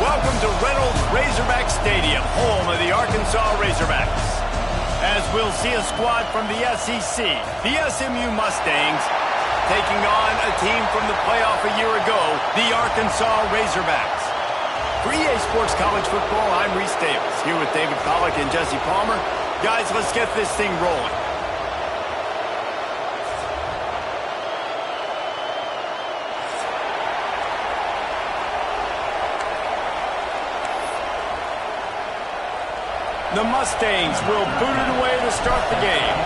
Welcome to Reynolds Razorback Stadium, home of the Arkansas Razorbacks. As we'll see a squad from the SEC, the SMU Mustangs, taking on a team from the playoff a year ago, the Arkansas Razorbacks. For EA Sports College Football, I'm Reese Davis, here with David Pollack and Jesse Palmer. Guys, let's get this thing rolling. The Mustangs will boot it away to start the game.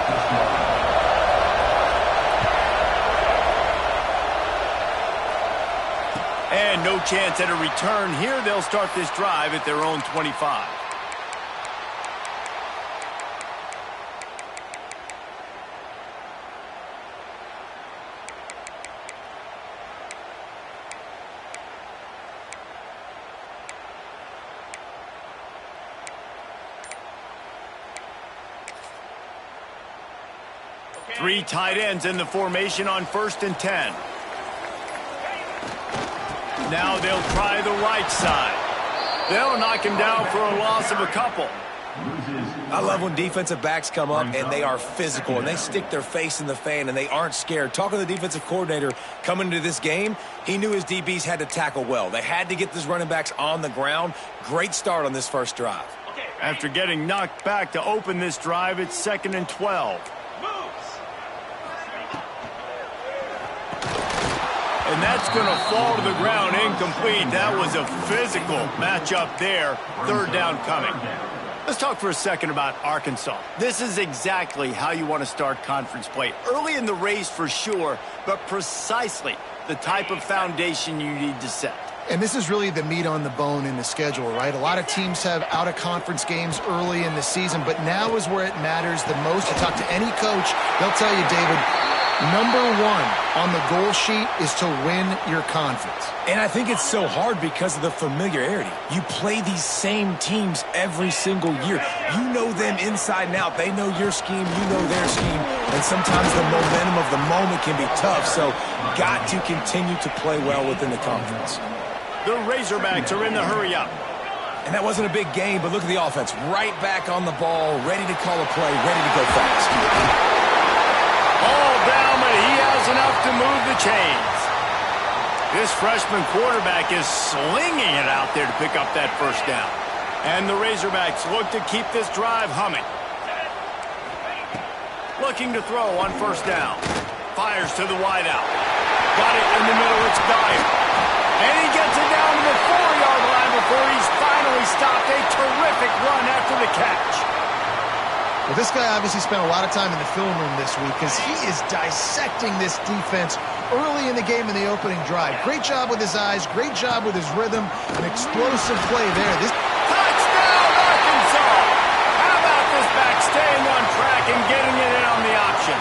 And no chance at a return here. They'll start this drive at their own 25. Three tight ends in the formation on 1st and 10. Now they'll try the right side. They'll knock him down for a loss of a couple. I love when defensive backs come up and they are physical and they stick their face in the fan and they aren't scared. Talking to the defensive coordinator coming into this game, he knew his DBs had to tackle well. They had to get these running backs on the ground. Great start on this first drive. After getting knocked back to open this drive, it's 2nd and 12. And that's going to fall to the ground incomplete. That was a physical matchup there. 3rd down coming. Let's talk for a second about Arkansas. This is exactly how you want to start conference play. Early in the race for sure, but precisely the type of foundation you need to set. And this is really the meat on the bone in the schedule, right? A lot of teams have out-of-conference games early in the season, but now is where it matters the most. You talk to any coach, they'll tell you, David, number one on the goal sheet is to win your conference. And I think it's so hard because of the familiarity. You play these same teams every single year. You know them inside and out. They know your scheme, you know their scheme. And sometimes the momentum of the moment can be tough. So got to continue to play well within the conference. The Razorbacks are in the hurry-up. And that wasn't a big game, but look at the offense. Right back on the ball, ready to call a play, ready to go fast. All down, but he has enough to move the chains. This freshman quarterback is slinging it out there to pick up that 1st down. And the Razorbacks look to keep this drive humming. Looking to throw on 1st down. Fires to the wideout. Got it in the middle, it's Dyer. And he gets it down to the 4-yard line before he's finally stopped. A terrific run after the catch. Well, this guy obviously spent a lot of time in the film room this week because he is dissecting this defense early in the game in the opening drive. Great job with his eyes, great job with his rhythm, an explosive play there. Touchdown, Arkansas! How about this back staying on track and getting it in on the option?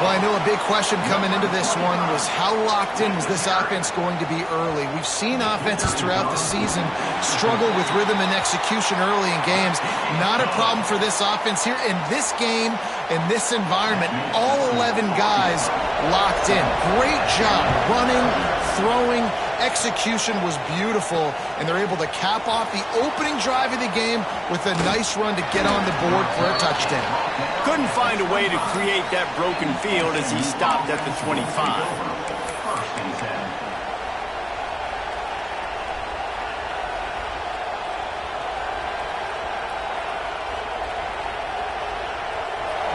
Well, I know a big question coming into this one was how locked in was this offense going to be early? We've seen offenses throughout the season struggle with rhythm and execution early in games. Not a problem for this offense here. In this game, in this environment, all 11 guys locked in. Great job running, throwing. Execution was beautiful, and they're able to cap off the opening drive of the game with a nice run to get on the board for a touchdown. Couldn't find a way to create that broken field as he stopped at the 25.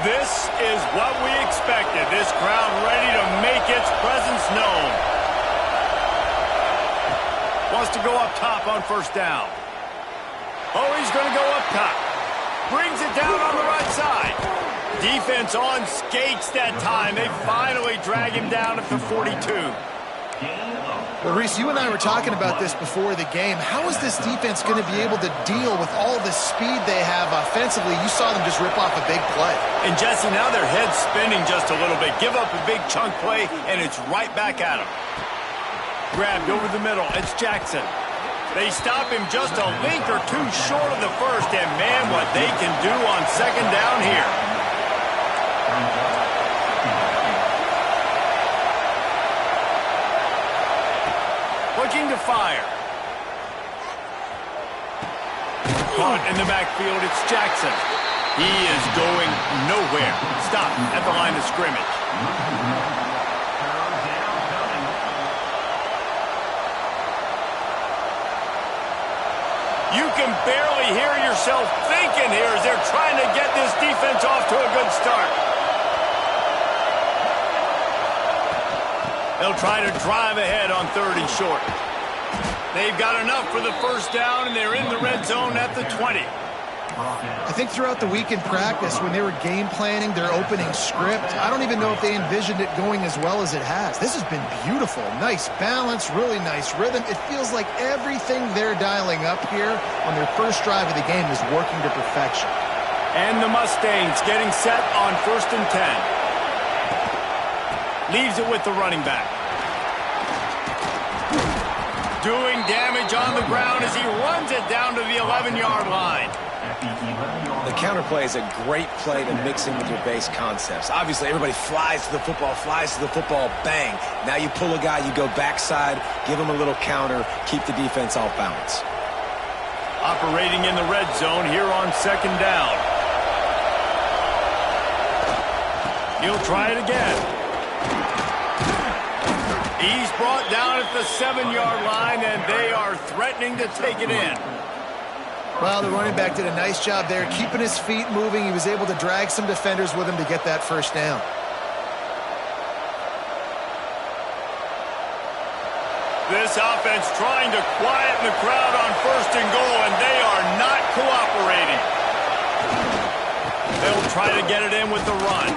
This is what we expected. This crowd ready to make its presence known. Wants to go up top on 1st down. Oh, he's going to go up top. Brings it down on the right side. Defense on skates that time. They finally drag him down at the 42. Well, Reese, you and I were talking about this before the game. How is this defense going to be able to deal with all the speed they have offensively? You saw them just rip off a big play. And, Jesse, now their head's spinning just a little bit. Give up a big chunk play, and it's right back at them. Grabbed over the middle. It's Jackson. They stop him just a link or two short of the 1st, and man, what they can do on 2nd down here. Looking to fire. Caught in the backfield, it's Jackson. He is going nowhere. Stop at the line of scrimmage. You can barely hear yourself thinking here as they're trying to get this defense off to a good start. They'll try to drive ahead on 3rd and short. They've got enough for the first down, and they're in the red zone at the 20. I think throughout the week in practice, when they were game planning their opening script, I don't even know if they envisioned it going as well as it has. This has been beautiful. Nice balance, really nice rhythm. It feels like everything they're dialing up here on their first drive of the game is working to perfection. And the Mustangs getting set on 1st and 10. Leaves it with the running back. Doing damage on the ground as he runs it down to the 11-yard line. The counter play is a great play to mix in with your base concepts. Obviously, everybody flies to the football, bang. Now you pull a guy, you go backside, give him a little counter, keep the defense off balance. Operating in the red zone here on 2nd down. He'll try it again. He's brought down at the 7-yard line, and they are threatening to take it in. Well, the running back did a nice job there, keeping his feet moving. He was able to drag some defenders with him to get that first down. This offense trying to quieten the crowd on 1st and goal, and they are not cooperating. They'll try to get it in with the run.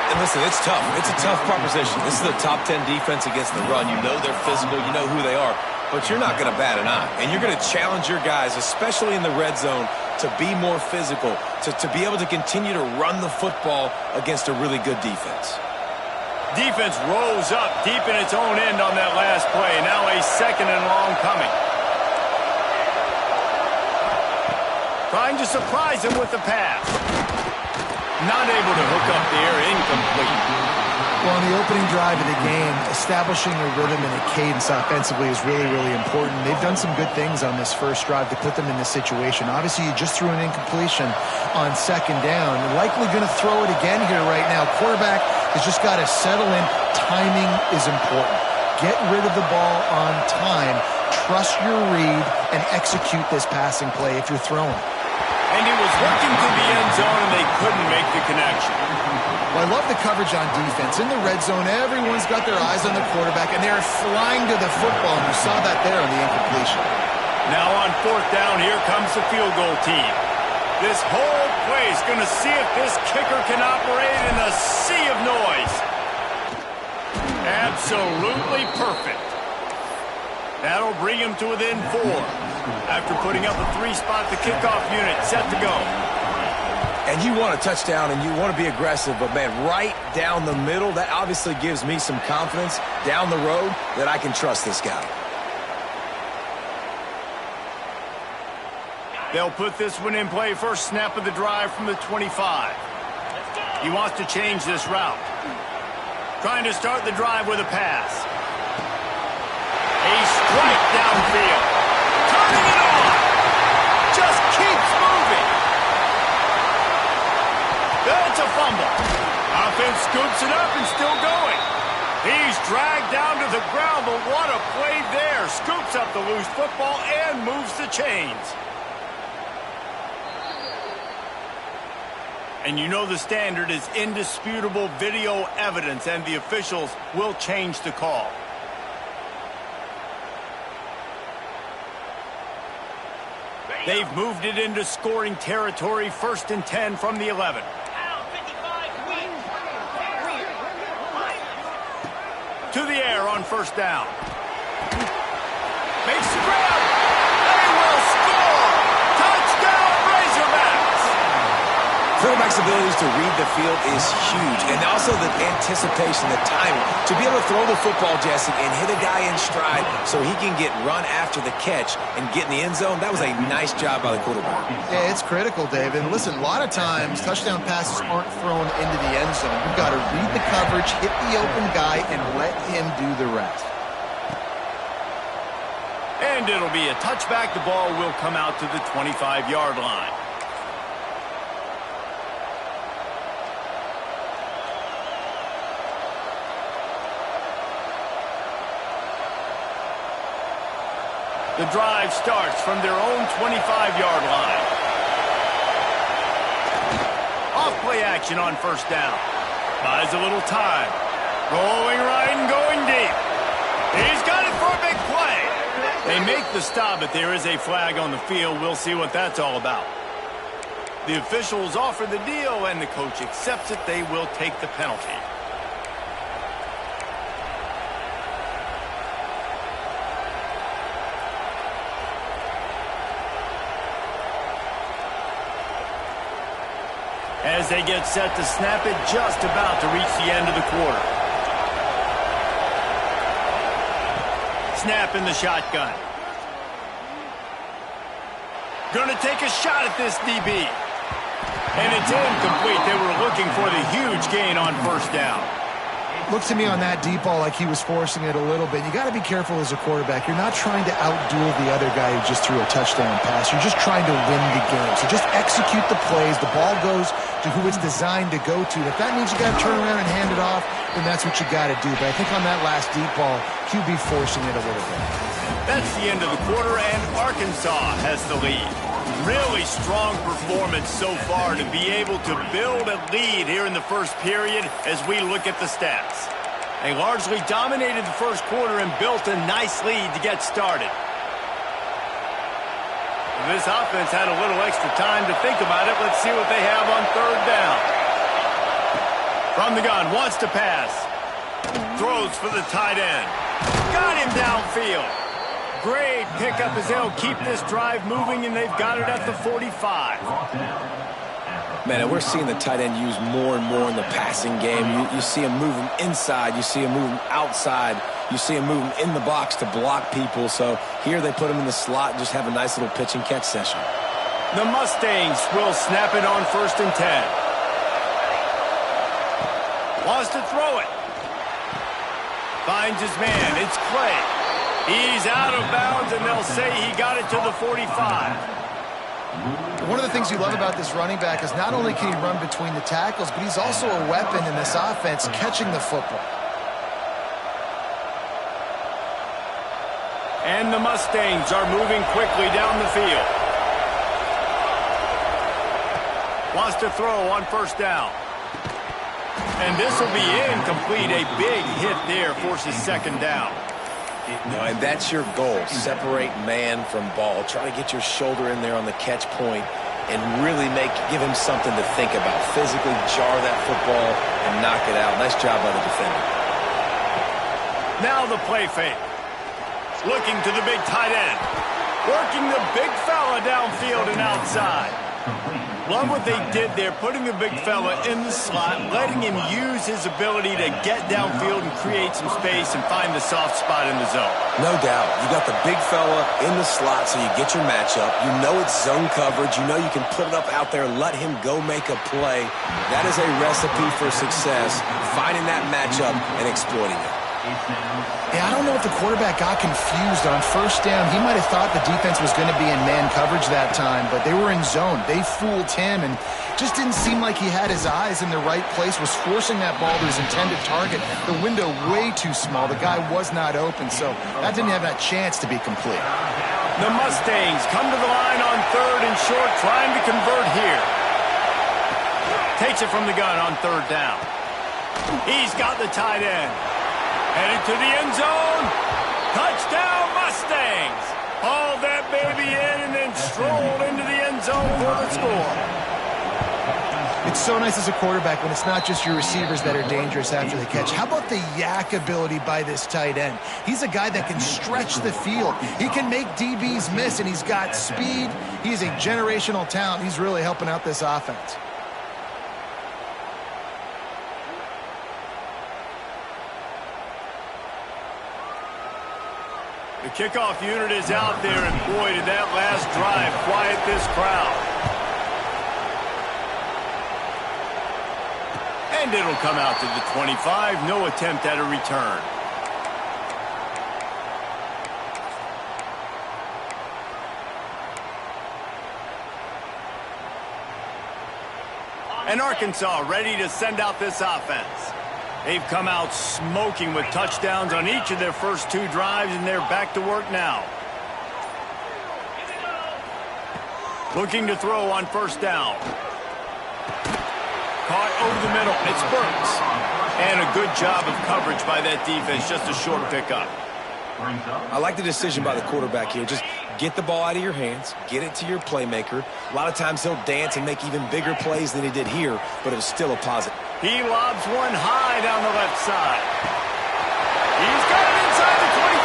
And listen, it's tough. It's a tough proposition. This is the top 10 defense against the run. You know they're physical. You know who they are. But you're not going to bat an eye. And you're going to challenge your guys, especially in the red zone, to be more physical, to be able to continue to run the football against a really good defense. Defense rose up deep in its own end on that last play. Now a 2nd and long coming. Trying to surprise him with the pass. Not able to hook up there, incomplete. Well, on the opening drive of the game, establishing a rhythm and a cadence offensively is really, really important. They've done some good things on this first drive to put them in this situation. Obviously, you just threw an incompletion on 2nd down. Likely going to throw it again here right now. Quarterback has just got to settle in. Timing is important. Get rid of the ball on time. Trust your read and execute this passing play if you're throwing. And he was working to the end zone, and they couldn't make the connection. Well, I love the coverage on defense. In the red zone, everyone's got their eyes on the quarterback, and they're flying to the football. And you saw that there on the incompletion. Now on 4th down, here comes the field goal team. This whole play is going to see if this kicker can operate in a sea of noise. Absolutely perfect. That'll bring him to within 4. After putting up a 3-spot, the kickoff unit set to go. And you want a touchdown and you want to be aggressive, but man, right down the middle, that obviously gives me some confidence down the road that I can trust this guy. They'll put this one in play. First snap of the drive from the 25. He wants to change this route. Trying to start the drive with a pass. A strike downfield. Turning it on. Just keeps moving. That's a fumble. Offense scoops it up and still going. He's dragged down to the ground, but what a play there. Scoops up the loose football and moves the chains. And you know the standard is indisputable video evidence, and the officials will change the call. They've moved it into scoring territory, 1st and 10 from the 11. To the air on 1st down. Makes the grab. They will score. Touchdown, Razorbacks. Quarterback's abilities to read the field is huge, and also the anticipation, the timing. To be able to throw the football, Jesse, and hit a guy in stride so he can get run after the catch and get in the end zone, that was a nice job by the quarterback. Yeah, it's critical, Dave. And listen, a lot of times touchdown passes aren't thrown into the end zone. You've got to read the coverage, hit the open guy, and let him do the rest. And it'll be a touchback. The ball will come out to the 25-yard line. The drive starts from their own 25-yard line. Off-play action on first down. Buys a little time. Rolling right and going deep. He's got it for a big play. They make the stop, but there is a flag on the field. We'll see what that's all about. The officials offer the deal, and the coach accepts it. They will take the penalty. As they get set to snap it, just about to reach the end of the quarter. Snap in the shotgun. Going to take a shot at this DB. And it's incomplete. They were looking for the huge gain on first down. Looked to me on that deep ball like he was forcing it a little bit. You got to be careful as a quarterback. You're not trying to outduel the other guy who just threw a touchdown pass. You're just trying to win the game. So just execute the plays. The ball goes to who it's designed to go to. If that means you got to turn around and hand it off, then that's what you got to do. But I think on that last deep ball, QB forcing it a little bit. That's the end of the quarter, and Arkansas has the lead. Really strong performance so far to be able to build a lead here in the first period as we look at the stats. They largely dominated the first quarter and built a nice lead to get started. This offense had a little extra time to think about it. Let's see what they have on third down. From the gun, wants to pass. Throws for the tight end. Got him downfield. Great pickup as they'll keep this drive moving, and they've got it at the 45. Man, and we're seeing the tight end used more and more in the passing game. You see him moving inside. You see him moving outside. You see him moving in the box to block people. So here they put him in the slot and just have a nice little pitch and catch session. The Mustangs will snap it on 1st and 10. Wants to throw it. Finds his man. It's Clay. He's out of bounds, and they'll say he got it to the 45. One of the things you love about this running back is not only can he run between the tackles, but he's also a weapon in this offense catching the football. And the Mustangs are moving quickly down the field. Wants to throw on 1st down. And this will be incomplete. A big hit there forces 2nd down. And that's your goal. Separate man from ball. Try to get your shoulder in there on the catch point and really give him something to think about. Physically jar that football and knock it out. Nice job by the defender. Now the play fake. Looking to the big tight end. Working the big fella downfield and outside. Love what they did there, putting the big fella in the slot, letting him use his ability to get downfield and create some space and find the soft spot in the zone. No doubt. You got the big fella in the slot so you get your matchup. You know it's zone coverage. You know you can put it up out there, let him go make a play. That is a recipe for success, finding that matchup and exploiting it. Yeah, I don't know if the quarterback got confused on 1st down. He might have thought the defense was going to be in man coverage that time, but they were in zone. They fooled him and just didn't seem like he had his eyes in the right place, was forcing that ball to his intended target. The window way too small. The guy was not open, so that didn't have that chance to be complete. The Mustangs come to the line on 3rd and short, trying to convert here. Takes it from the gun on 3rd down. He's got the tight end. Headed to the end zone. Touchdown, Mustangs. Hauled that baby in and then strolled into the end zone for the score. It's so nice as a quarterback when it's not just your receivers that are dangerous after the catch. How about the yak ability by this tight end? He's a guy that can stretch the field. He can make DBs miss, and he's got speed. He's a generational talent. He's really helping out this offense. The kickoff unit is out there, and boy, did that last drive quiet this crowd. And it'll come out to the 25. No attempt at a return. And Arkansas ready to send out this offense. They've come out smoking with touchdowns on each of their first 2 drives, and they're back to work now. Looking to throw on first down. Caught over the middle. It's Burks. And a good job of coverage by that defense. Just a short pickup. I like the decision by the quarterback here. Just get the ball out of your hands, get it to your playmaker. A lot of times he'll dance and make even bigger plays than he did here, but it was still a positive. He lobs one high down the left side. He's got it inside the 25.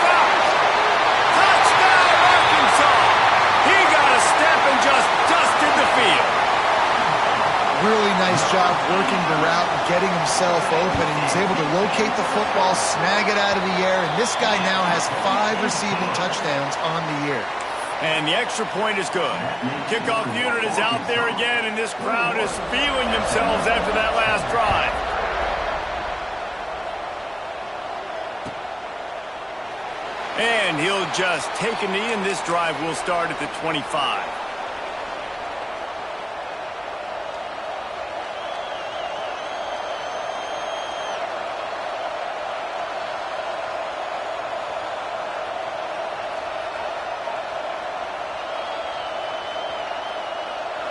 Touchdown, Arkansas! He got a step and just dusted the field. Really nice job working the route and getting himself open, and he's able to locate the football, snag it out of the air, and this guy now has 5 receiving touchdowns on the year. And the extra point is good. Kickoff unit is out there again, and this crowd is feeling themselves after that last drive. And he'll just take a knee, and this drive will start at the 25.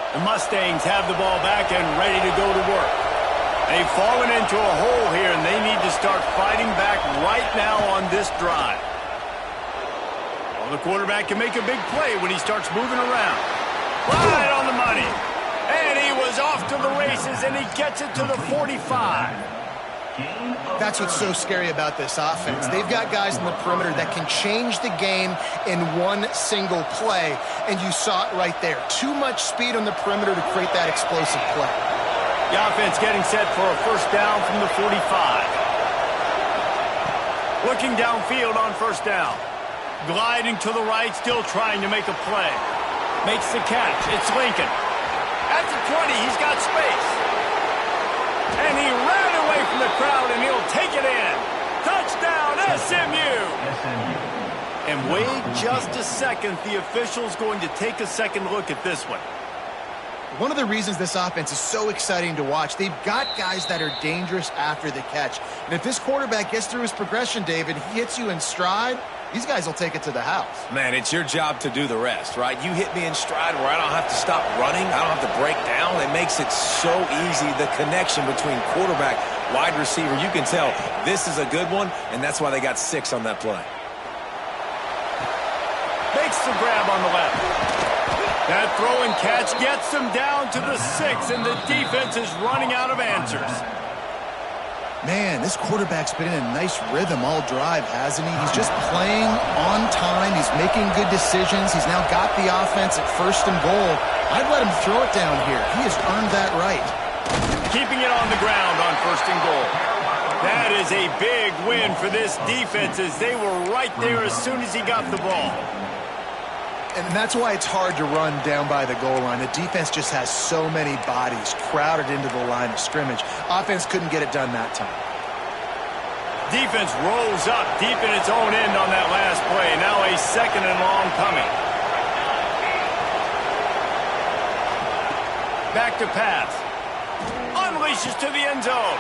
The Mustangs have the ball back and ready to go to work. They've fallen into a hole here, and they need to start fighting back right now on this drive. Well, the quarterback can make a big play when he starts moving around. Right on the money. And he was off to the races, and he gets it to the 45. That's what's so scary about this offense. They've got guys in the perimeter that can change the game in one single play, and you saw it right there. Too much speed on the perimeter to create that explosive play. The offense getting set for a first down from the 45. Looking downfield on first down. Gliding to the right, still trying to make a play. Makes the catch. It's Lincoln. At the 20, he's got space. And he ran away from the crowd, and he'll take it in. Touchdown, SMU! And wait just a second. The official's going to take a second look at this one. One of the reasons this offense is so exciting to watch, they've got guys that are dangerous after the catch. And if this quarterback gets through his progression, David, he hits you in stride, these guys will take it to the house. Man, it's your job to do the rest, right? You hit me in stride where I don't have to stop running. I don't have to break down. It makes it so easy, the connection between quarterback, wide receiver. You can tell this is a good one, and that's why they got 6 on that play. Makes the grab on the left. That throw and catch gets them down to the 6, and the defense is running out of answers. Man, this quarterback's been in a nice rhythm all drive, hasn't he? He's just playing on time. He's making good decisions. He's now got the offense at first and goal. I'd let him throw it down here. He has earned that right. Keeping it on the ground on first and goal. That is a big win for this defense, as they were right there as soon as he got the ball. And that's why it's hard to run down by the goal line. The defense just has so many bodies crowded into the line of scrimmage. Offense couldn't get it done that time. Defense rolls up deep in its own end on that last play. Now a second and long coming. Back to pass. Unleashes to the end zone.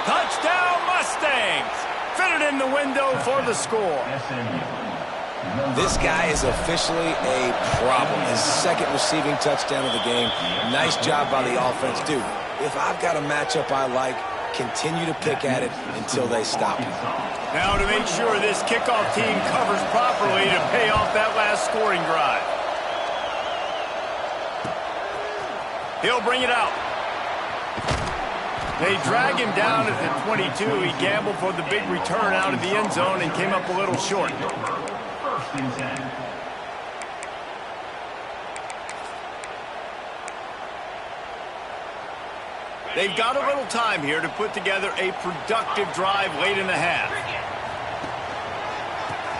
Touchdown, Mustangs. Fitted in the window for the score. This guy is officially a problem. His second receiving touchdown of the game. Nice job by the offense. Dude, if I've got a matchup I like, continue to pick at it until they stop you. Now to make sure this kickoff team covers properly to pay off that last scoring drive. He'll bring it out. They drag him down at the 22. He gambled for the big return out of the end zone and came up a little short. They've got a little time here to put together a productive drive late in the half.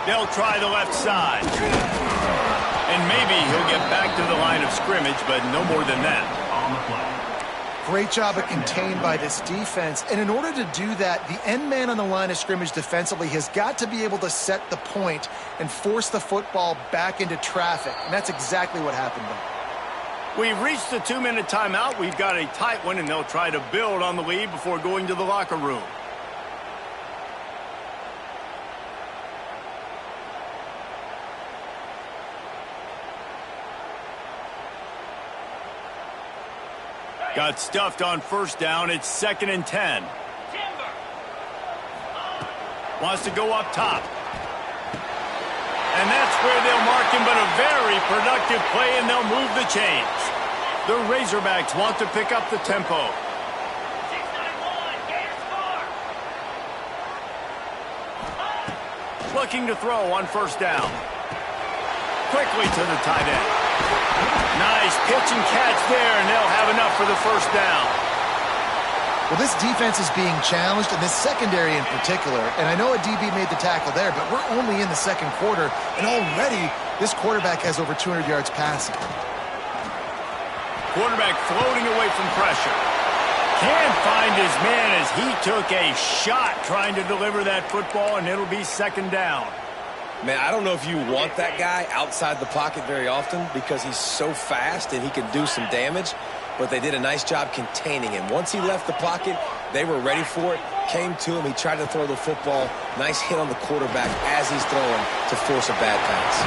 They'll try the left side. And maybe he'll get back to the line of scrimmage, but no more than that. Great job of contained by this defense. And in order to do that, the end man on the line of scrimmage defensively has got to be able to set the point and force the football back into traffic. And that's exactly what happened there. We've reached the 2-minute timeout. We've got a tight one, and they'll try to build on the lead before going to the locker room. Got stuffed on first down. It's 2nd and 10. Wants to go up top. And that's where they'll mark him, but a very productive play, and they'll move the chains. The Razorbacks want to pick up the tempo. Looking to throw on first down. Quickly to the tight end. Nice pitch and catch there, and they'll have enough for the first down. Well, this defense is being challenged, and this secondary in particular. And I know a DB made the tackle there, but we're only in the second quarter, and already this quarterback has over 200 yards passing. Quarterback floating away from pressure. Can't find his man as he took a shot trying to deliver that football, and it'll be 2nd down. Man, I don't know if you want that guy outside the pocket very often because he's so fast and he can do some damage, but they did a nice job containing him. Once he left the pocket, they were ready for it, came to him, he tried to throw the football. Nice hit on the quarterback as he's throwing to force a bad pass.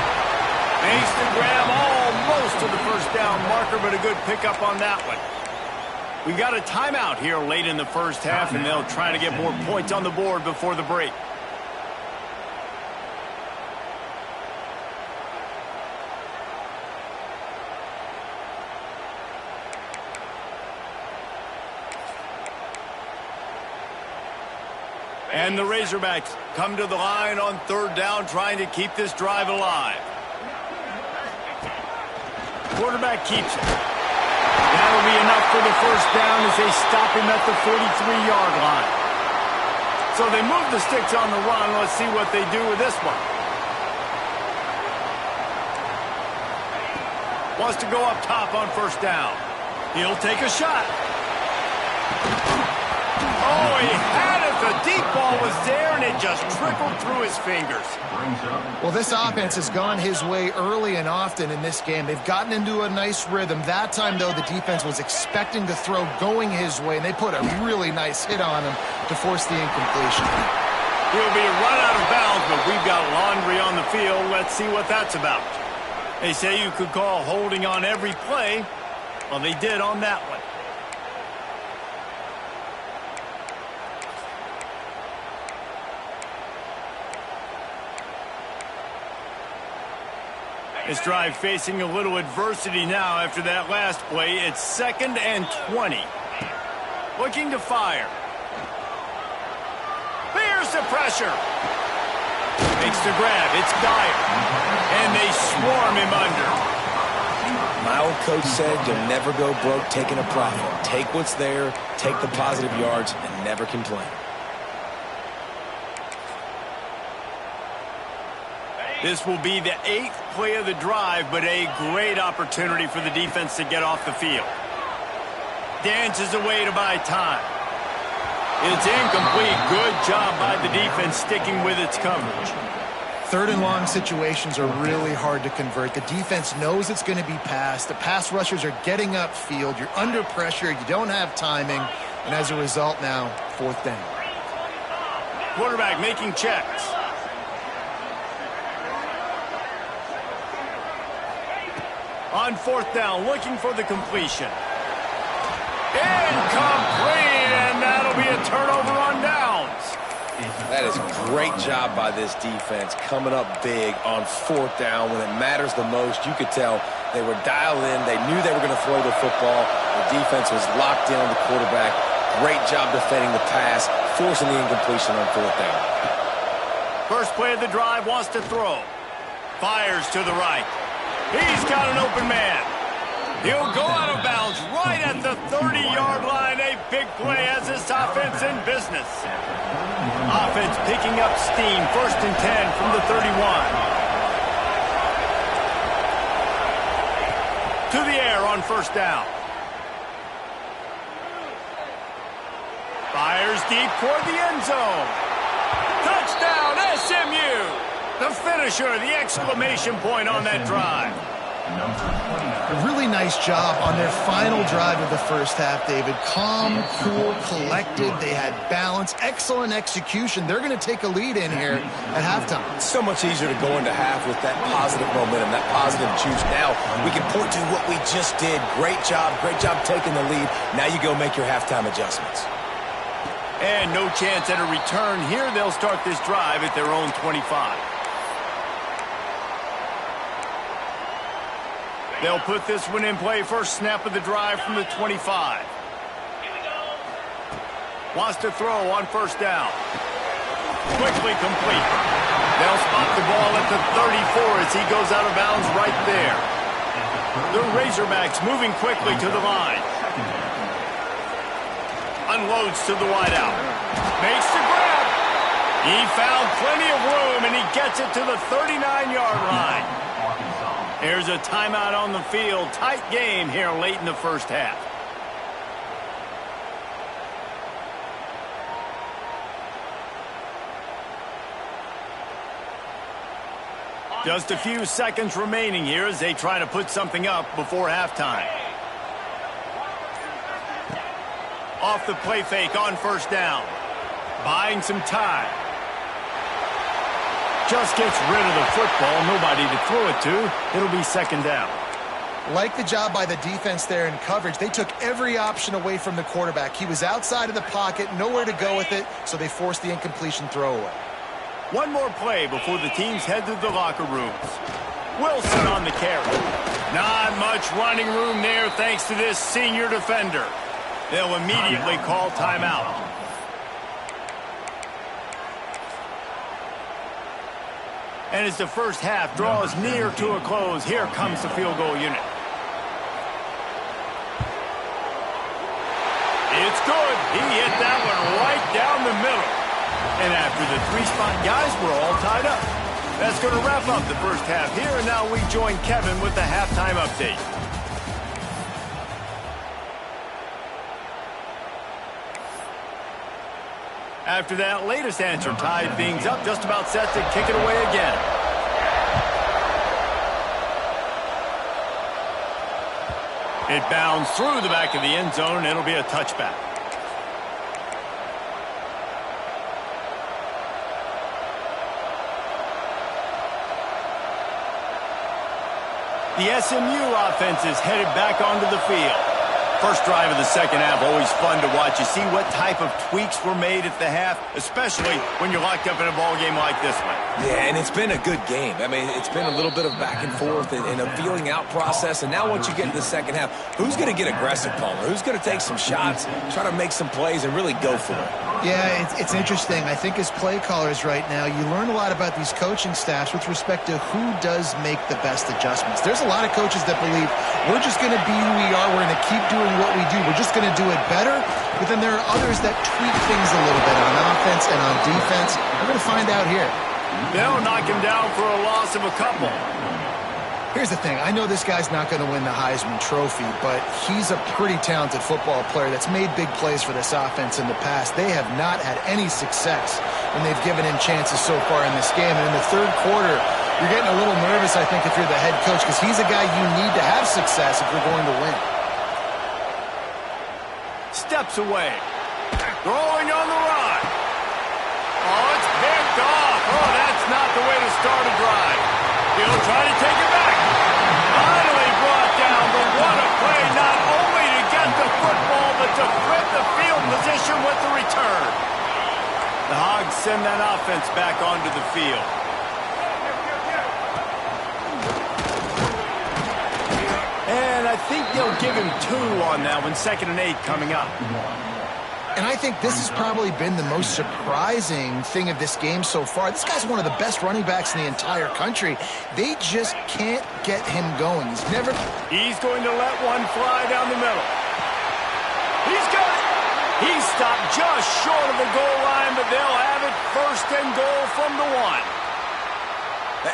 Makes the grab almost to the first down marker, but a good pickup on that one. We got a timeout here late in the first half, and they'll try to get more points on the board before the break. And the Razorbacks come to the line on 3rd down, trying to keep this drive alive. Quarterback keeps it. That'll be enough for the first down as they stop him at the 43-yard line. So they move the sticks on the run. Let's see what they do with this one. Wants to go up top on first down. He'll take a shot. Oh, he had it. The deep ball was there, and it just trickled through his fingers. Well, this offense has gone his way early and often in this game. They've gotten into a nice rhythm. That time, though, the defense was expecting the throw going his way, and they put a really nice hit on him to force the incompletion. He'll be run out of bounds, but we've got laundry on the field. Let's see what that's about. They say you could call holding on every play. Well, they did on that one. This drive facing a little adversity now after that last play. It's 2nd and 20. Looking to fire. There's the pressure. Makes the grab. It's Dyer. And they swarm him under. My old coach said you'll never go broke taking a profit. Take what's there, take the positive yards, and never complain. This will be the 8th play of the drive, but a great opportunity for the defense to get off the field. Dances away to buy time. It's incomplete. Good job by the defense sticking with its coverage. 3rd and long situations are really hard to convert. The defense knows it's going to be passed. The pass rushers are getting upfield. You're under pressure. You don't have timing. And as a result now, 4th down. Quarterback making checks. On 4th down, looking for the completion. Incomplete, and that'll be a turnover on downs. That is a great job by this defense, coming up big on 4th down when it matters the most. You could tell they were dialed in. They knew they were going to throw the football. The defense was locked in on the quarterback. Great job defending the pass, forcing the incompletion on 4th down. First play of the drive, wants to throw. Fires to the right. He's got an open man. He'll go out of bounds right at the 30-yard line. A big play as this offense in business. Offense picking up steam. 1st and 10 from the 31. To the air on 1st down. Fires deep toward the end zone. Touchdown, SMU! The finisher, the exclamation point on that drive. A really nice job on their final drive of the first half, David. Calm, cool, collected. They had balance, excellent execution. They're going to take a lead in here at halftime. It's so much easier to go into half with that positive momentum, that positive juice. Now we can point to what we just did. Great job taking the lead. Now you go make your halftime adjustments. And no chance at a return here. They'll start this drive at their own 25. They'll put this one in play. First snap of the drive from the 25. Wants to throw on first down. Quickly complete. They'll spot the ball at the 34 as he goes out of bounds right there. The Razorbacks moving quickly to the line. Unloads to the wideout. Makes the grab. He found plenty of room, and he gets it to the 39-yard line. There's a timeout on the field. Tight game here late in the first half. Just a few seconds remaining here as they try to put something up before halftime. Off the play fake on first down. Buying some time. Just gets rid of the football. Nobody to throw it to. It'll be second down. Like the job by the defense there in coverage. They took every option away from the quarterback. He was outside of the pocket, nowhere to go with it, so they forced the incompletion throwaway. One more play before the teams head to the locker rooms. Wilson on the carry. Not much running room there thanks to this senior defender. They'll immediately call timeout. And as the first half draws near to a close, here comes the field goal unit. It's good. He hit that one right down the middle. And after the three-spot guys, we're all tied up. That's going to wrap up the first half here, and now we join Kevin with the halftime update. After that latest answer tied things up, just about set to kick it away again. It bounds through the back of the end zone, and it'll be a touchback. The SMU offense is headed back onto the field. First drive of the second half, always fun to watch. You see what type of tweaks were made at the half, especially when you're locked up in a ball game like this one. Yeah, and it's been a good game. I mean, it's been a little bit of back and forth and a feeling out process. And now once you get into the second half, who's going to get aggressive, Palmer? Who's going to take some shots, try to make some plays, and really go for it? Yeah, it's interesting. I think as play callers right now, you learn a lot about these coaching staffs with respect to who does make the best adjustments. There's a lot of coaches that believe we're just going to be who we are. We're going to keep doing what we do. We're just going to do it better. But then there are others that tweak things a little bit on offense and on defense. We're going to find out here. They'll knock him down for a loss of a couple. Here's the thing. I know this guy's not going to win the Heisman Trophy, but he's a pretty talented football player that's made big plays for this offense in the past. They have not had any success when they've given him chances so far in this game. And in the third quarter, you're getting a little nervous, I think, if you're the head coach, because he's a guy you need to have success if you're going to win. Steps away. Throwing on the run. Oh, it's picked off. Oh, that's not the way to start a drive. He'll try to take it back. Finally brought down, but what a play, not only to get the football, but to flip the field position with the return. The Hogs send that offense back onto the field. And I think they'll give him 2 on that one, 2nd and 8 coming up. And I think this has probably been the most surprising thing of this game so far. This guy's one of the best running backs in the entire country. They just can't get him going. He's going to let one fly down the middle. He's got it. He's stopped just short of the goal line, but they'll have it 1st and goal from the 1.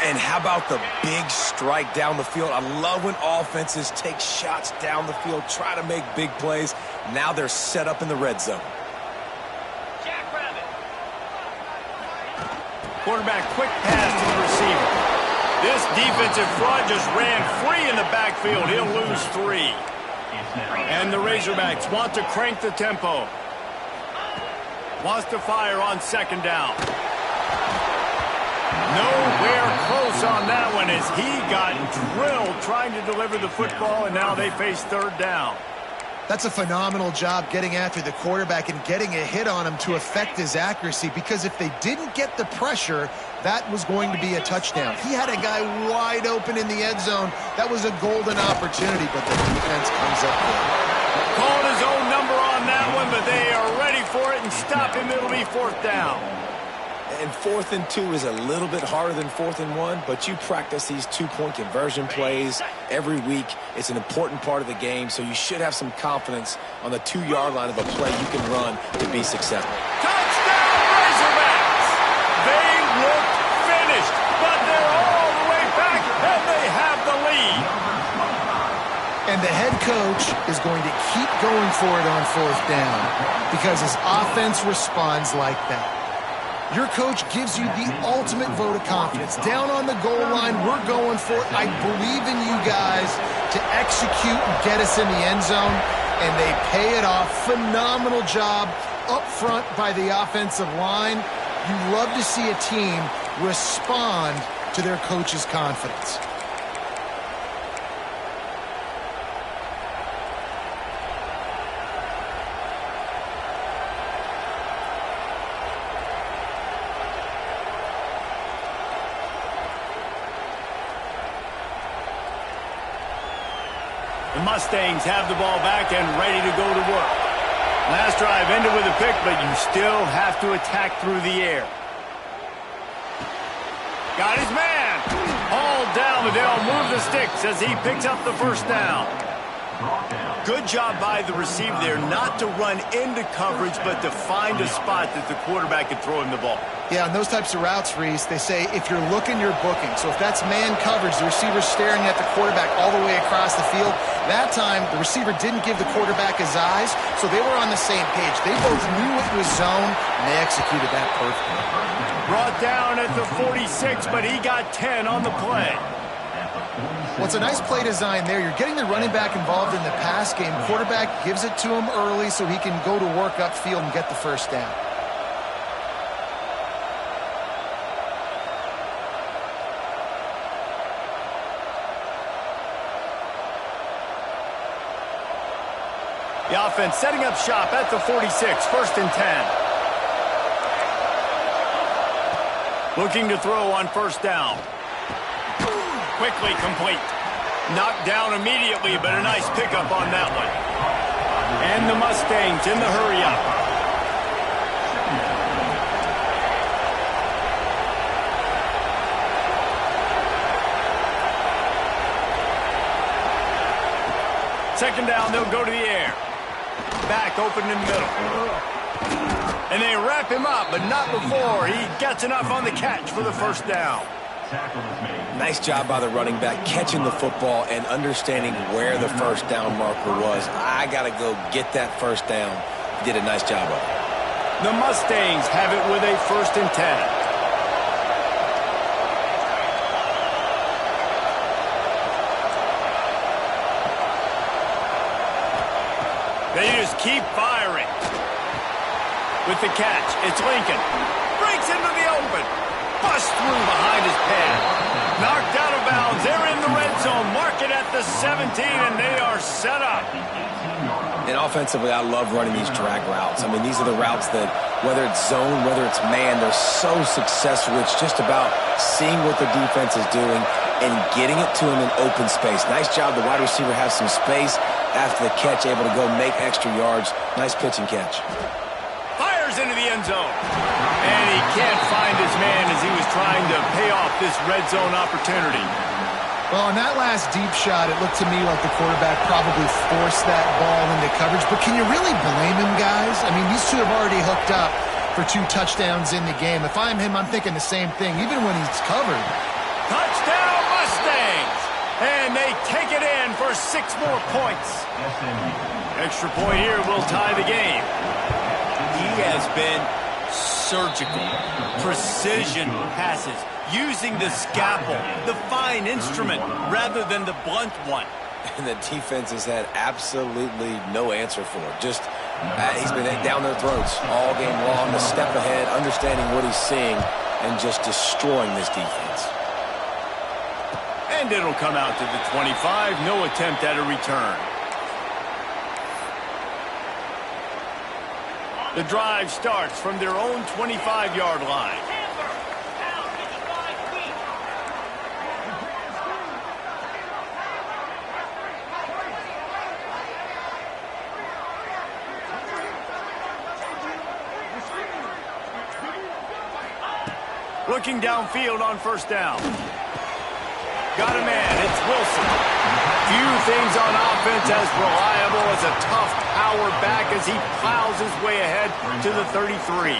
And how about the big strike down the field? I love when offenses take shots down the field, try to make big plays. Now they're set up in the red zone. Quarterback quick pass to the receiver. This defensive front just ran free in the backfield. He'll lose 3. And the Razorbacks want to crank the tempo. Wants to fire on 2nd down. Nowhere close on that one as he got drilled trying to deliver the football, and now they face 3rd down. That's a phenomenal job getting after the quarterback and getting a hit on him to affect his accuracy, because if they didn't get the pressure, that was going to be a touchdown. He had a guy wide open in the end zone. That was a golden opportunity, but the defense comes up with it. Calling his own number on that one, but they are ready for it and stop him. It'll be 4th down. And 4th and 2 is a little bit harder than 4th and 1, but you practice these 2-point conversion plays every week. It's an important part of the game, so you should have some confidence on the 2-yard line of a play you can run to be successful. Touchdown, Razorbacks! They look finished, but they're all the way back, and they have the lead. And the head coach is going to keep going for it on 4th down because his offense responds like that. Your coach gives you the ultimate vote of confidence. Down on the goal line, we're going for it. I believe in you guys to execute and get us in the end zone, and they pay it off. Phenomenal job up front by the offensive line. You love to see a team respond to their coach's confidence. The Mustangs have the ball back and ready to go to work. Last drive ended with a pick, but you still have to attack through the air. Got his man. Hauled down, but they'll move the sticks as he picks up the 1st down. Good job by the receiver there not to run into coverage, but to find a spot that the quarterback can throw him the ball. Yeah, on those types of routes, Reese, they say if you're looking, you're booking. So if that's man coverage, the receiver's staring at the quarterback all the way across the field. That time, the receiver didn't give the quarterback his eyes, so they were on the same page. They both knew it was zone, and they executed that perfectly. Brought down at the 46, but he got 10 on the play. Well, it's a nice play design there. You're getting the running back involved in the pass game. Quarterback gives it to him early so he can go to work upfield and get the 1st down. The offense setting up shop at the 46, 1st and 10. Looking to throw on 1st down. Quickly complete. Knocked down immediately, but a nice pickup on that one. And the Mustangs in the hurry-up. Second down, they'll go to the air. Back open in the middle. And they wrap him up, but not before he gets enough on the catch for the 1st down. Nice job by the running back catching the football and understanding where the 1st down marker was. I got to go get that 1st down. He did a nice job of it. The Mustangs have it with a 1st and 10. They just keep firing. With the catch, it's Lincoln. Breaks into the open. Bust through behind his pad. Knocked out of bounds. They're in the red zone. Mark it at the 17, and they are set up. And offensively, I love running these drag routes. I mean, these are the routes that, whether it's zone, whether it's man, they're so successful. It's just about seeing what the defense is doing and getting it to him in open space. Nice job. The wide receiver has some space after the catch, able to go make extra yards. Nice pitch and catch. Fires into the end zone. And he can't find his man as he was trying to pay off this red zone opportunity. Well, on that last deep shot, it looked to me like the quarterback probably forced that ball into coverage. But can you really blame him, guys? I mean, these two have already hooked up for 2 touchdowns in the game. If I'm him, I'm thinking the same thing, even when he's covered. Touchdown, Mustangs! And they take it in for 6 more points. Extra point here will tie the game. He has been Surgical, precision passes, using the scalpel, the fine instrument, rather than the blunt one. And the defense has had absolutely no answer for it. Just, he's been down their throats all game long, a step ahead, understanding what he's seeing, and just destroying this defense. And it'll come out to the 25, no attempt at a return. The drive starts from their own 25-yard line. Looking downfield on first down. Got a man, it's Wilson. Few things on offense as reliable as a tough power back as he plows his way ahead to the 33.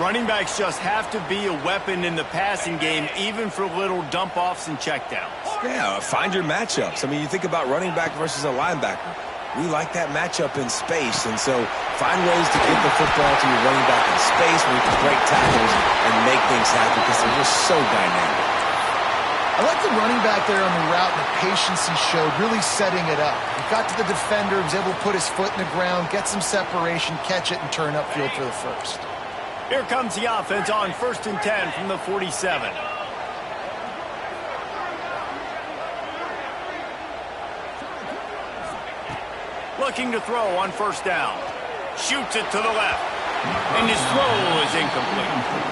Running backs just have to be a weapon in the passing game, even for little dump-offs and checkdowns. Yeah, find your matchups. I mean, you think about running back versus a linebacker. We like that matchup in space, and so find ways to get the football to your running back in space where you can break tackles and make things happen because they're just so dynamic. I like the running back there on the route and the patience he showed, really setting it up. He got to the defender, was able to put his foot in the ground, get some separation, catch it, and turn upfield for the first. Here comes the offense on 1st and 10 from the 47. Looking to throw on first down. Shoots it to the left. And his throw is incomplete.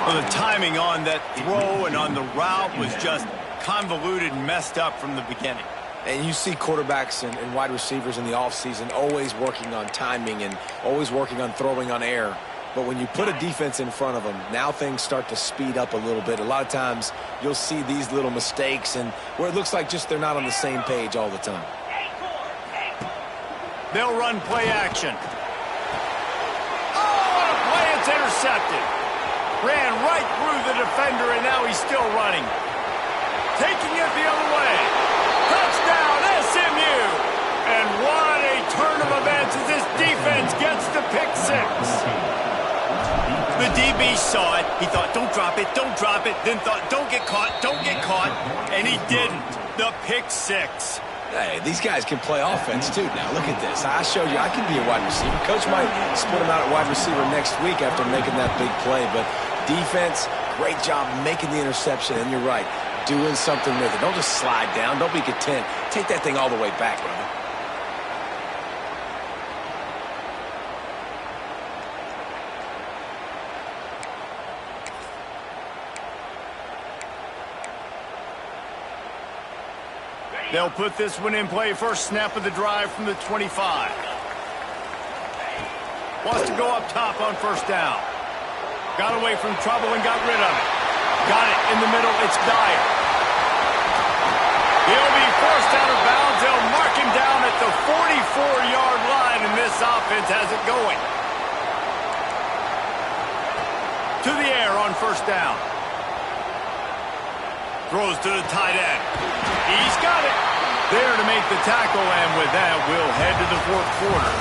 Well, the timing on that throw and on the route was just convoluted and messed up from the beginning. And you see quarterbacks and wide receivers in the offseason always working on timing and always working on throwing on air. But when you put a defense in front of them, now things start to speed up a little bit. A lot of times you'll see these little mistakes and where it looks like just they're not on the same page all the time. They'll run play action. Oh, what a play! It's intercepted. Ran right through the defender, and now he's still running. Taking it the other way. Touchdown, SMU! And what a turn of events as this defense gets the pick six. The DB saw it. He thought, don't drop it, don't drop it. Then thought, don't get caught, don't get caught. And he didn't. The pick six. Hey, these guys can play offense, too. Now, look at this. I showed you I can be a wide receiver. Coach might split him out at wide receiver next week after making that big play. But defense, great job making the interception. And you're right, doing something with it. Don't just slide down. Don't be content. Take that thing all the way back, brother. They'll put this one in play. First snap of the drive from the 25. Wants to go up top on first down. Got away from trouble and got rid of it. Got it in the middle. It's Dyer. He'll be forced out of bounds. They'll mark him down at the 44-yard line, and this offense has it going. To the air on first down. Throws to the tight end. He's got it. There to make the tackle, and with that, we'll head to the fourth quarter.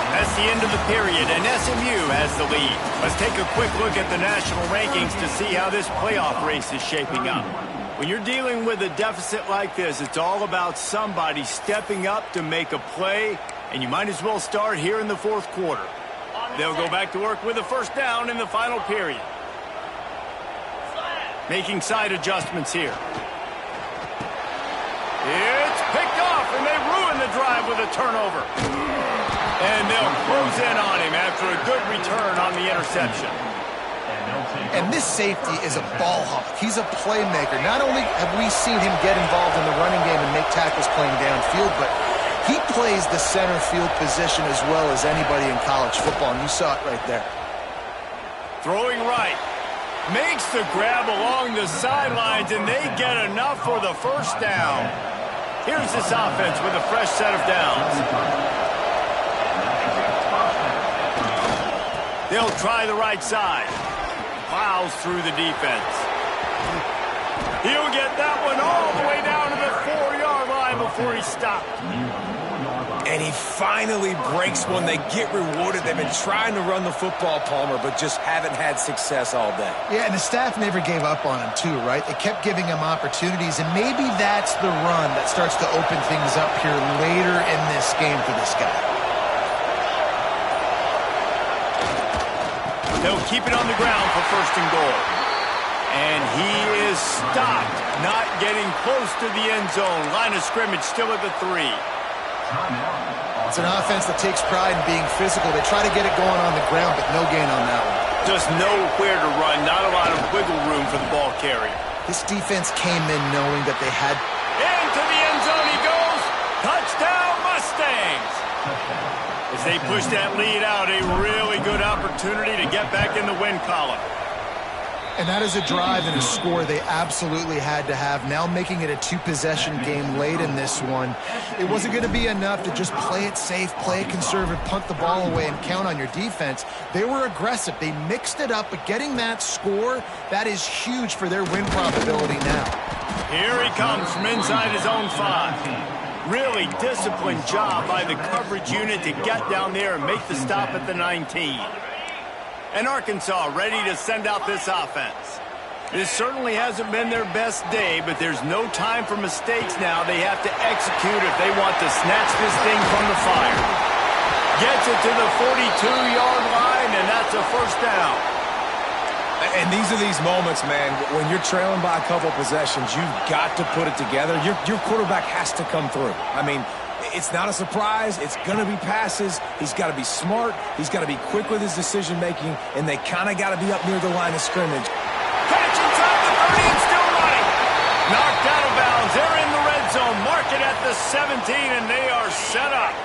That's the end of the period, and SMU has the lead. Let's take a quick look at the national rankings to see how this playoff race is shaping up. When you're dealing with a deficit like this, it's all about somebody stepping up to make a play, and you might as well start here in the fourth quarter. They'll go back to work with a first down in the final period. Making side adjustments here. It's picked off, and they ruin the drive with a turnover. And they'll close in on him after a good return on the interception. And this safety is a ball hawk. He's a playmaker. Not only have we seen him get involved in the running game and make tackles playing downfield, but he plays the center field position as well as anybody in college football, and you saw it right there. Throwing right. Makes the grab along the sidelines, and they get enough for the first down. Here's this offense with a fresh set of downs. They'll try the right side. Plows through the defense. He'll get that one all the way down to the 4-yard line before he stopped. And he finally breaks one. They get rewarded. They've been trying to run the football, Palmer, but just haven't had success all day. Yeah, and the staff never gave up on him too, right? They kept giving him opportunities, and maybe that's the run that starts to open things up here later in this game for this guy. They'll keep it on the ground for first and goal. And he is stopped, not getting close to the end zone. Line of scrimmage still at the 3. It's an offense that takes pride in being physical. They try to get it going on the ground, but no gain on that one. Just nowhere to run, not a lot of wiggle room for the ball carrier. This defense came in knowing that they had... Into the end zone he goes. Touchdown, Mustangs. As they push that lead out, a really good opportunity to get back in the win column. And that is a drive and a score they absolutely had to have. Now making it a 2-possession game late in this one. It wasn't going to be enough to just play it safe, play it conservative, punt the ball away, and count on your defense. They were aggressive. They mixed it up, but getting that score, that is huge for their win probability now. Here he comes from inside his own 5. Really disciplined job by the coverage unit to get down there and make the stop at the 19. And Arkansas ready to send out this offense. This certainly hasn't been their best day, but there's no time for mistakes now. They have to execute if they want to snatch this thing from the fire. Gets it to the 42-yard line, and that's a first down. And these are these moments, man, when you're trailing by a couple possessions, you've got to put it together. Your quarterback has to come through. I mean, it's not a surprise. It's going to be passes. He's got to be smart. He's got to be quick with his decision-making, and they kind of got to be up near the line of scrimmage. Catch inside the 30 and still running. Knocked out of bounds. They're in the red zone. Mark it at the 17, and they are set up.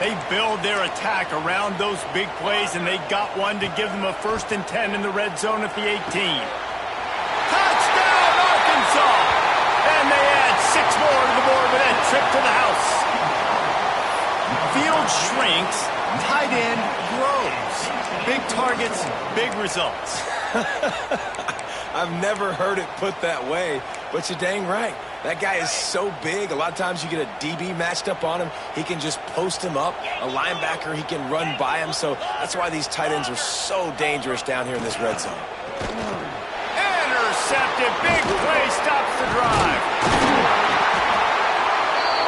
They build their attack around those big plays, and they got one to give them a 1st and 10 in the red zone at the 18. Touchdown, Arkansas! And they add 6 more to the board with that trip to the house. Field shrinks, tight end grows. Big targets, big results. I've never heard it put that way, but you're dang right. That guy is so big. A lot of times you get a DB matched up on him. He can just post him up. A linebacker, he can run by him. So that's why these tight ends are so dangerous down here in this red zone. Intercepted. Big play stops the drive.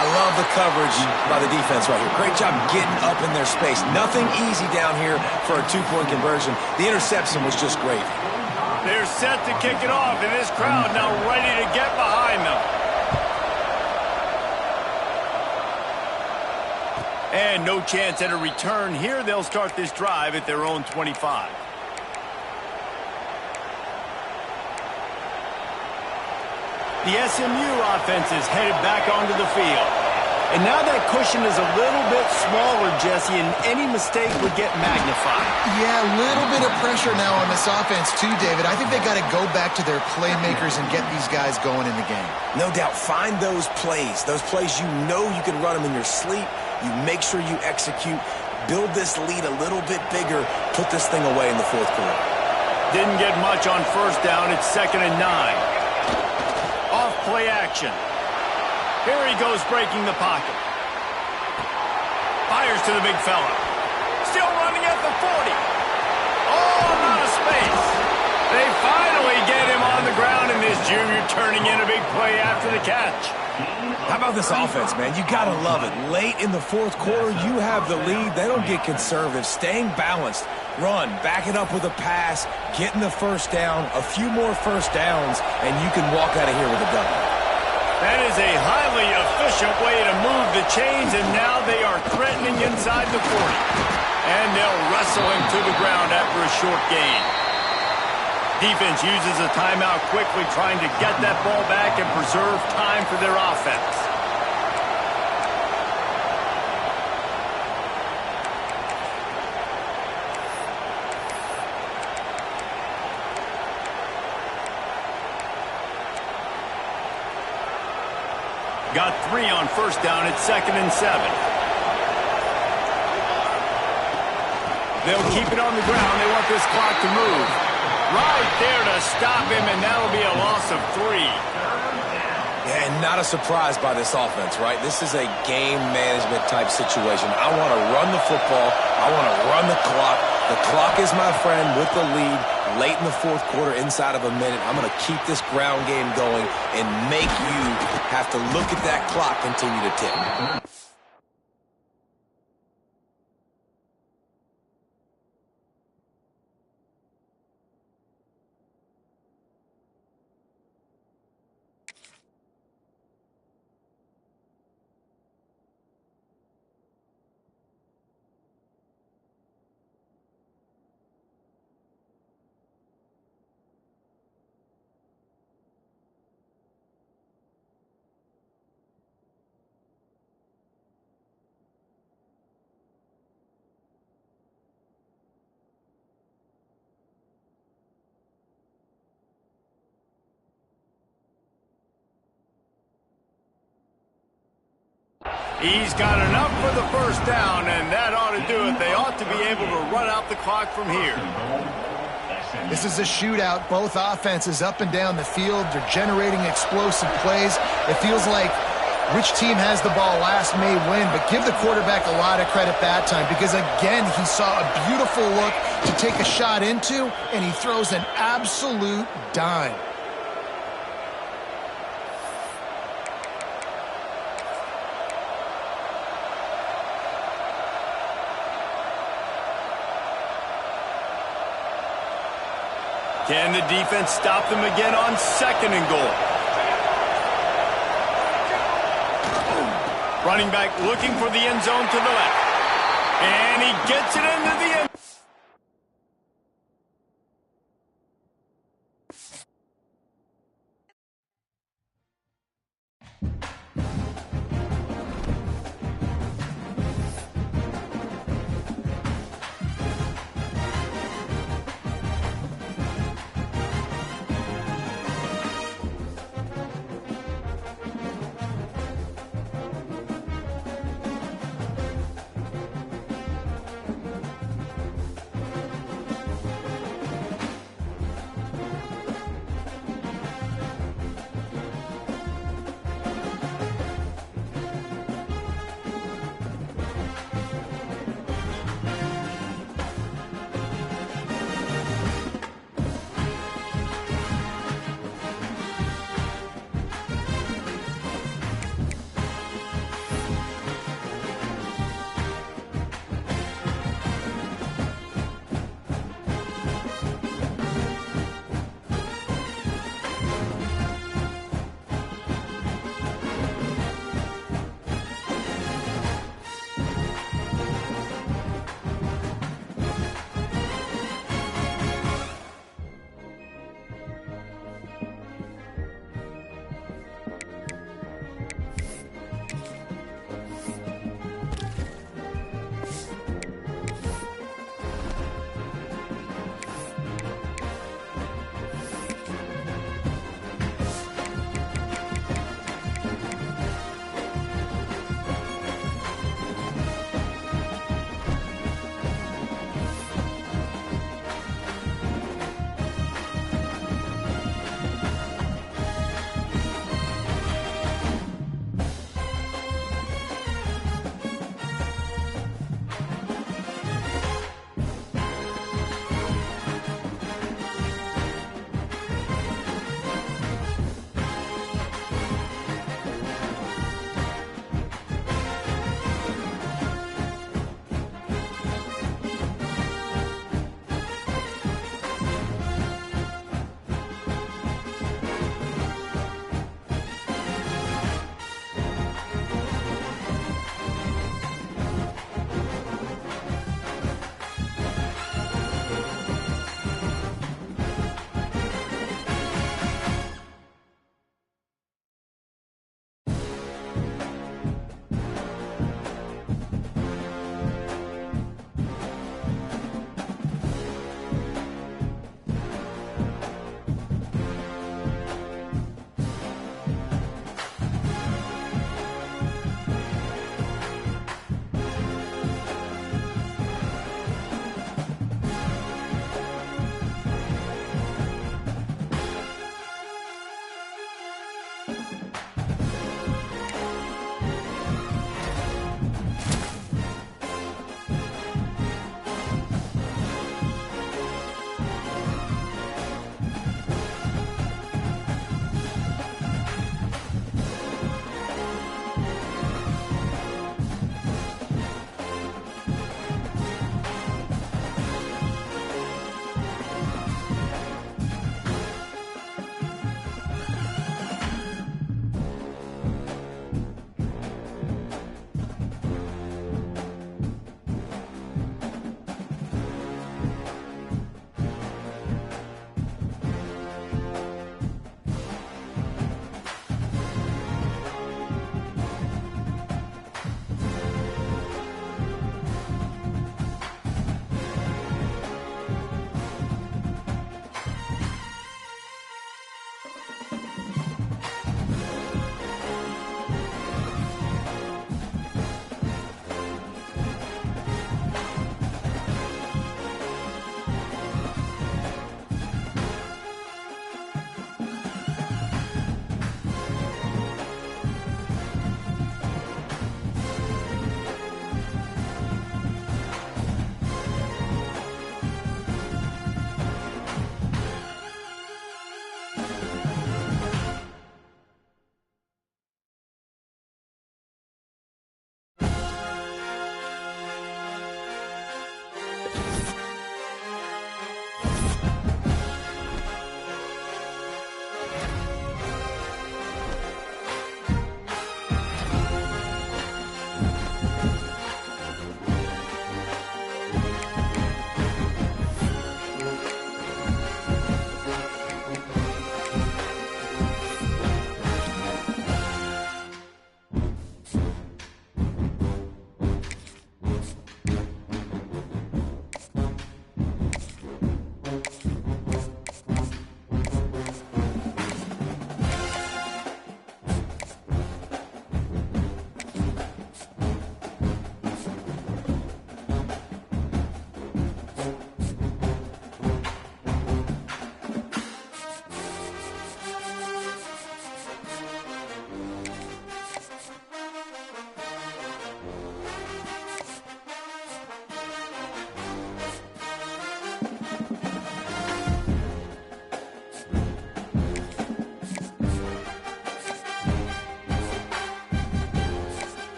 I love the coverage by the defense right here. Great job getting up in their space. Nothing easy down here for a 2-point conversion. The interception was just great. They're set to kick it off, and this crowd now ready to get behind them. And no chance at a return here. They'll start this drive at their own 25. The SMU offense is headed back onto the field. And now that cushion is a little bit smaller, Jesse, and any mistake would get magnified. Yeah, a little bit of pressure now on this offense too, David. I think they got to go back to their playmakers and get these guys going in the game. No doubt. Find those plays you know you can run them in your sleep. You make sure you execute. Build this lead a little bit bigger. Put this thing away in the 4th quarter. Didn't get much on first down. It's 2nd and 9. Off play action. Here he goes breaking the pocket. Fires to the big fella. Still running at the 40. Oh, not a space. They finally get him on the ground, and this junior turning in a big play after the catch. How about this offense, man? You got to love it. Late in the 4th quarter, you have the lead. They don't get conservative. Staying balanced. Run, back it up with a pass, getting the first down, a few more first downs, and you can walk out of here with a W. That is a highly efficient way to move the chains, and now they are threatening inside the 40. And they'll wrestle him to the ground after a short gain. Defense uses a timeout quickly, trying to get that ball back and preserve time for their offense. Got 3 on first down at 2nd and 7. They'll keep it on the ground. They want this clock to move. Right there to stop him, and that'll be a loss of 3. Yeah, and I'm not surprised by this offense, right? This is a game management type situation. I want to run the football. I want to run the clock. The clock is my friend with the lead. Late in the fourth quarter, inside of a minute, I'm going to keep this ground game going and make you have to look at that clock continue to tick. He's got enough for the first down, and that ought to do it. They ought to be able to run out the clock from here. This is a shootout. Both offenses up and down the field. They're generating explosive plays. It feels like which team has the ball last may win, but give the quarterback a lot of credit that time because, again, he saw a beautiful look to take a shot into, and he throws an absolute dime. Can the defense stop them again on 2nd and goal? Running back looking for the end zone to the left. And he gets it into the end.